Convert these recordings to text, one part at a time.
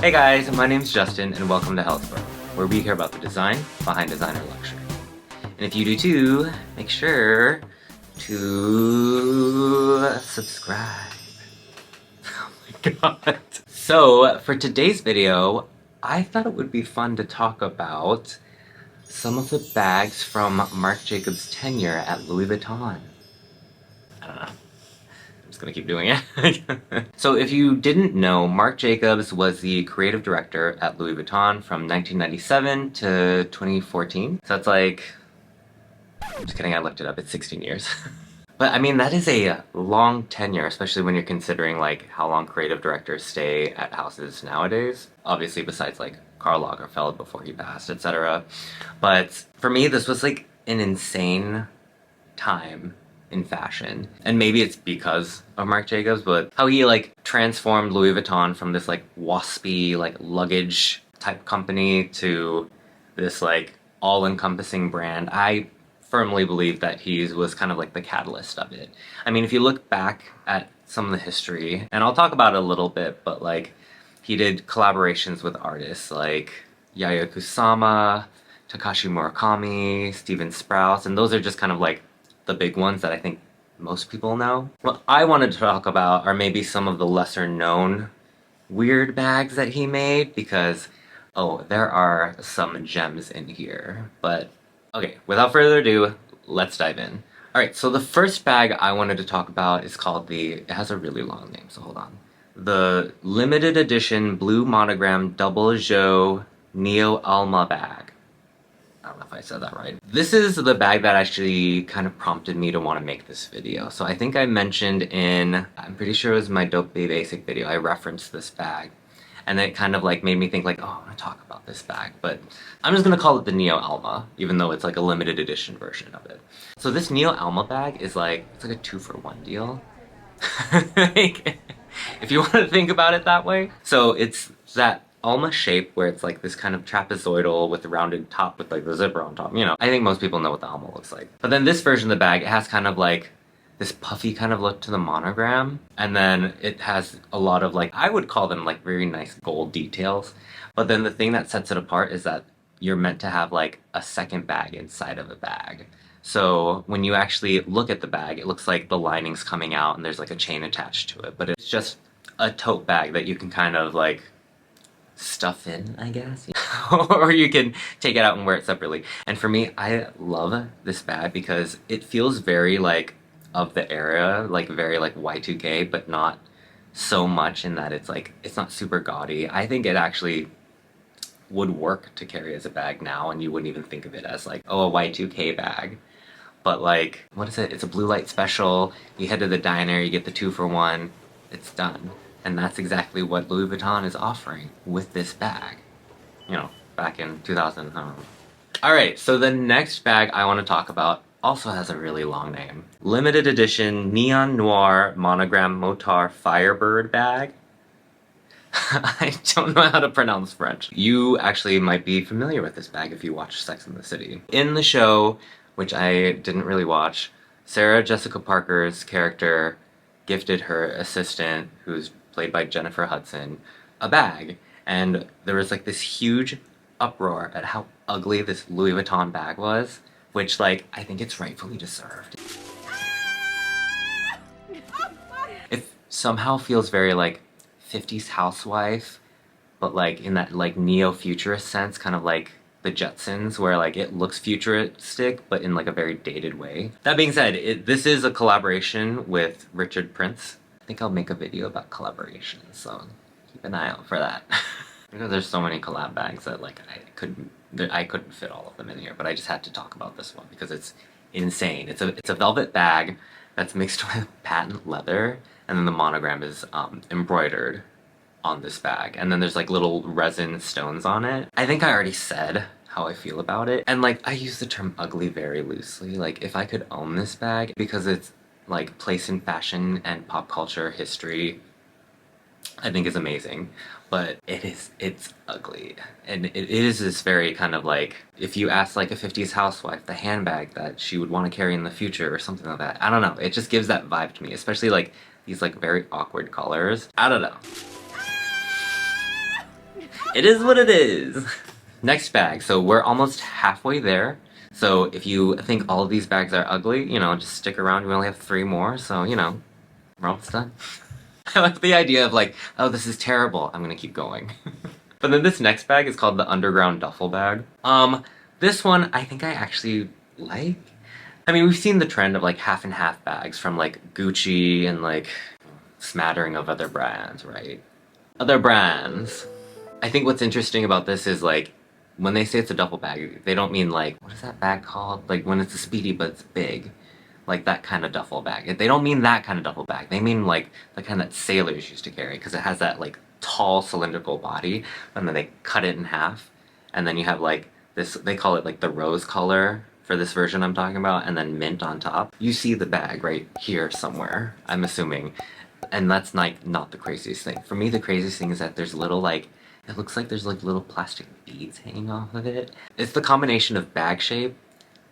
Hey guys, my name's Justin and welcome to Healthbro, where we hear about the design behind designer luxury. And if you do too, make sure to subscribe. Oh my god. So for today's video, I thought it would be fun to talk about some of the bags from Marc Jacobs' tenure at Louis Vuitton. I don't know. I'm just gonna keep doing it. So if you didn't know, Marc Jacobs was the creative director at Louis Vuitton from 1997 to 2014. So that's like, I'm just kidding, I looked it up, it's 16 years. But I mean, that is a long tenure, especially when you're considering like how long creative directors stay at houses nowadays. Obviously besides like Karl Lagerfeld before he passed, etc. But for me, this was like an insane time in fashion. And maybe it's because of Marc Jacobs, but how he like transformed Louis Vuitton from this like waspy like luggage type company to this like all-encompassing brand. I firmly believe that he was kind of like the catalyst of it. I mean, if you look back at some of the history, and I'll talk about it a little bit, but like he did collaborations with artists like Yayoi Kusama, Takashi Murakami, Steven Sprouse, and those are just kind of like the big ones that I think most people know. What I wanted to talk about are maybe some of the lesser known weird bags that he made, because oh, there are some gems in here. But okay, without further ado, let's dive in. Alright, so the first bag I wanted to talk about is called it has a really long name, so hold on. The limited edition blue monogram double Joe Neo-Alma bag. I don't know if I said that right. This is the bag that actually kind of prompted me to want to make this video. So I think I mentioned I'm pretty sure it was my Duffle Bag video, I referenced this bag. And it kind of like made me think like, oh, I want to talk about this bag. But I'm just going to call it the Neo-Alma, even though it's like a limited edition version of it. So this Neo-Alma bag is like, it's like a 2-for-1 deal. Like, if you want to think about it that way. So it's that Alma shape where it's like this kind of trapezoidal with the rounded top with like the zipper on top, you know. I think most people know what the Alma looks like. But then this version of the bag, it has kind of like this puffy kind of look to the monogram, and then it has a lot of like, I would call them like very nice gold details. But then the thing that sets it apart is that you're meant to have like a second bag inside of a bag. So when you actually look at the bag, it looks like the lining's coming out and there's like a chain attached to it, but it's just a tote bag that you can kind of like stuff in, I guess. Or you can take it out and wear it separately. And for me, I love this bag because it feels very like of the era, like very like Y2K, but not so much in that it's like, it's not super gaudy. I think it actually would work to carry as a bag now, and you wouldn't even think of it as like, oh, a Y2K bag. But like, what is it? It's a blue light special. You head to the diner, you get the 2-for-1, it's done. And that's exactly what Louis Vuitton is offering with this bag. You know, back in 2000, I don't know. Alright, so the next bag I want to talk about also has a really long name. Limited edition neon noir monogram Motard Firebird Bag. I don't know how to pronounce French. You actually might be familiar with this bag if you watch Sex and the City. In the show, which I didn't really watch, Sarah Jessica Parker's character gifted her assistant, who's played by Jennifer Hudson, a bag. And there was like this huge uproar at how ugly this Louis Vuitton bag was, which like, I think it's rightfully deserved. It somehow feels very like 50s housewife, but like in that like neo-futurist sense, kind of like the Jetsons, where like it looks futuristic, but in like a very dated way. That being said, this is a collaboration with Richard Prince. I think I'll make a video about collaborations, so keep an eye out for that. Because there's so many collab bags that like I couldn't fit all of them in here, but I just had to talk about this one because it's insane. It's a velvet bag that's mixed with patent leather, and then the monogram is embroidered on this bag, and then there's like little resin stones on it. I think I already said how I feel about it, and like I use the term ugly very loosely. Like if I could own this bag, because it's like place in fashion and pop culture history, I think is amazing. But it's ugly, and it is this very kind of like, if you ask like a 50s housewife the handbag that she would want to carry in the future or something like that, I don't know, it just gives that vibe to me, especially like these like very awkward colors. I don't know. It is what it is. Next bag. So we're almost halfway there. So if you think all of these bags are ugly, you know, just stick around. We only have 3 more, so, you know, we're almost done. I like the idea of like, oh, this is terrible. I'm gonna keep going. But then this next bag is called the Underground Duffle Bag. This one I think I actually like. I mean, we've seen the trend of like half and half bags from like Gucci and like smattering of other brands, right? Other brands. I think what's interesting about this is like, when they say it's a duffel bag, they don't mean like, what is that bag called? Like when it's a speedy but it's big. Like that kind of duffel bag. They don't mean that kind of duffel bag. They mean like the kind that sailors used to carry, because it has that like tall cylindrical body, and then they cut it in half, and then you have like this, they call it like the rose color for this version I'm talking about, and then mint on top. You see the bag right here somewhere, I'm assuming. And that's like not the craziest thing. For me, the craziest thing is that there's little like, it looks like there's like little plastic beads hanging off of it. It's the combination of bag shape,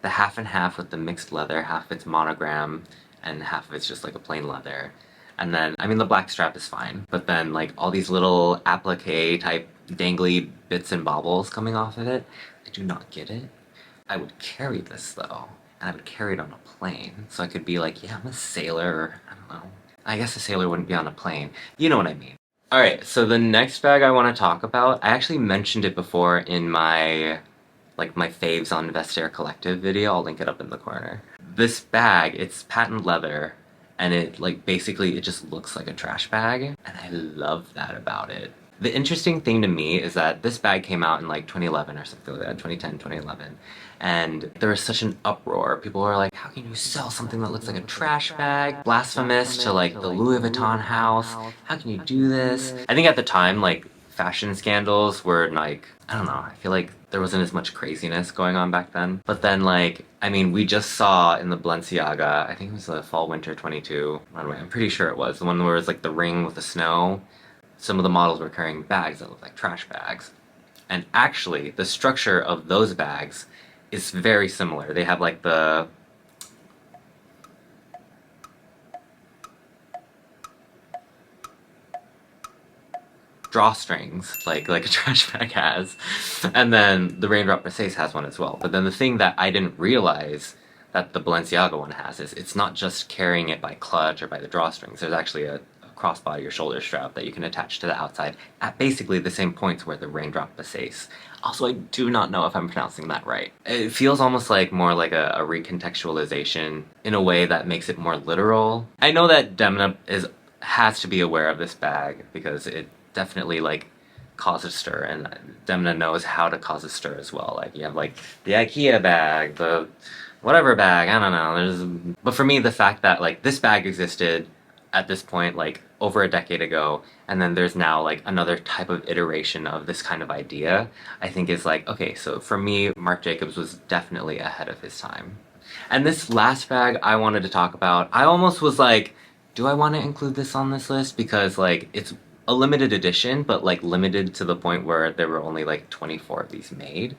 the half and half with the mixed leather, half of it's monogram, and half of it's just like a plain leather. And then, I mean, the black strap is fine, but then like all these little applique type dangly bits and bobbles coming off of it, I do not get it. I would carry this though, and I would carry it on a plane, so I could be like, yeah, I'm a sailor, or I don't know. I guess a sailor wouldn't be on a plane. You know what I mean. Alright, so the next bag I want to talk about, I actually mentioned it before in my, like, my faves on Vestiaire Collective video. I'll link it up in the corner. This bag, it's patent leather, and it, like, basically, it just looks like a trash bag, and I love that about it. The interesting thing to me is that this bag came out in, like, 2011 or something like that, 2010, 2011, and there was such an uproar. People were like, how can you sell something that looks like a trash bag? Blasphemous to, like, the Louis Vuitton house. How can you do this? I think at the time, like, fashion scandals were, like, I don't know, I feel like there wasn't as much craziness going on back then. But then, like, I mean, we just saw in the Balenciaga, I think it was the Fall/Winter 22 runway, I'm pretty sure it was, the one where it was, like, the ring with the snow. Some of the models were carrying bags that looked like trash bags. And actually, the structure of those bags is very similar. They have like the drawstrings, like a trash bag has. And then the Raindrop Besace has one as well. But then the thing that I didn't realize that the Balenciaga one has is it's not just carrying it by clutch or by the drawstrings. There's actually a crossbody or shoulder strap that you can attach to the outside at basically the same points where the Raindrop Besace. Also, I do not know if I'm pronouncing that right. It feels almost like more like a recontextualization in a way that makes it more literal. I know that Demna has to be aware of this bag because it definitely like causes stir, and Demna knows how to cause a stir as well. Like you have like the IKEA bag, the whatever bag, I don't know. But for me, the fact that like this bag existed at this point like over a decade ago, and then there's now like another type of iteration of this kind of idea, I think is like, okay, so for me, Marc Jacobs was definitely ahead of his time. And this last bag I wanted to talk about, I almost was like, do I want to include this on this list? Because like it's a limited edition, but like limited to the point where there were only like 24 of these made,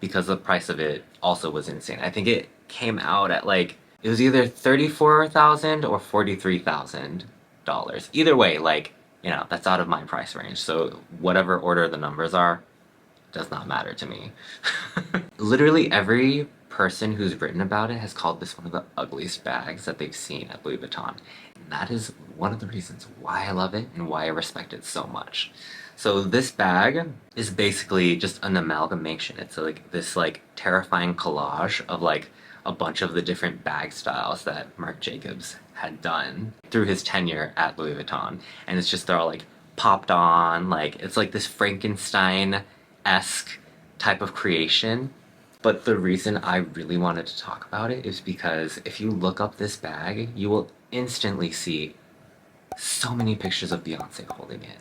because the price of it also was insane. I think it came out at like, it was either $34,000 or $43,000. Either way, like, you know, that's out of my price range. So whatever order the numbers are, does not matter to me. Literally every person who's written about it has called this one of the ugliest bags that they've seen at Louis Vuitton. And that is one of the reasons why I love it and why I respect it so much. So this bag is basically just an amalgamation. It's like this like terrifying collage of like a bunch of the different bag styles that Marc Jacobs had done through his tenure at Louis Vuitton. And it's just, they're all like popped on, like it's like this Frankenstein-esque type of creation. But the reason I really wanted to talk about it is because if you look up this bag, you will instantly see so many pictures of Beyoncé holding it.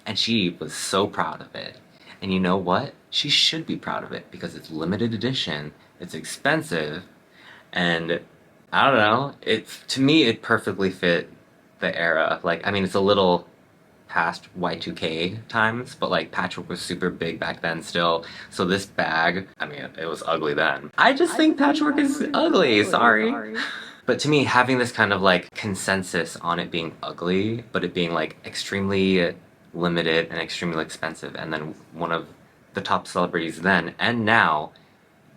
And she was so proud of it. And you know what? She should be proud of it because it's limited edition, it's expensive, and I don't know, to me it perfectly fit the era. Like, I mean, it's a little past Y2K times, but like patchwork was super big back then still. So this bag, I mean, it was ugly then. I just think patchwork is ugly, sorry. But to me, having this kind of like consensus on it being ugly, but it being like extremely limited and extremely expensive, and then one of the top celebrities then and now,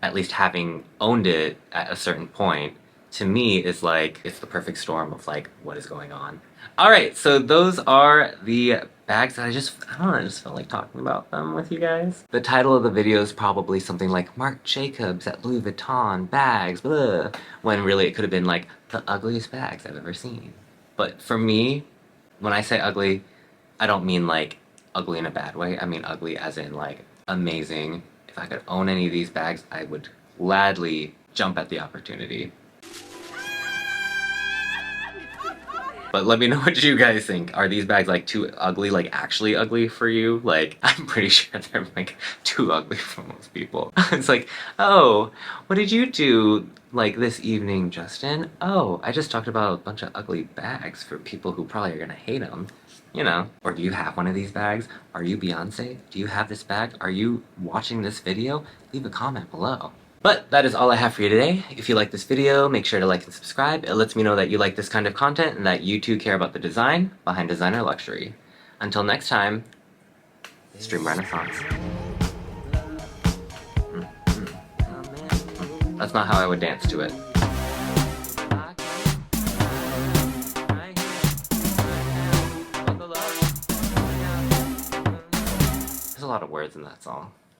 at least having owned it at a certain point, to me is like, it's the perfect storm of like, what is going on. Alright, so those are the bags that I don't know, I just felt like talking about them with you guys. The title of the video is probably something like Marc Jacobs at Louis Vuitton bags, blah, when really it could have been like, the ugliest bags I've ever seen. But for me, when I say ugly, I don't mean like ugly in a bad way, I mean ugly as in like amazing. If I could own any of these bags, I would gladly jump at the opportunity. But let me know what you guys think. Are these bags like too ugly, like actually ugly for you? Like, I'm pretty sure they're like too ugly for most people. It's like, oh, what did you do like this evening, Justin? Oh, I just talked about a bunch of ugly bags for people who probably are gonna hate them. You know. Or do you have one of these bags? Are you Beyoncé? Do you have this bag? Are you watching this video? Leave a comment below. But that is all I have for you today. If you like this video, make sure to like and subscribe. It lets me know that you like this kind of content and that you too care about the design behind designer luxury. Until next time, stream Renaissance. That's not how I would dance to it. There's a lot of words in that song.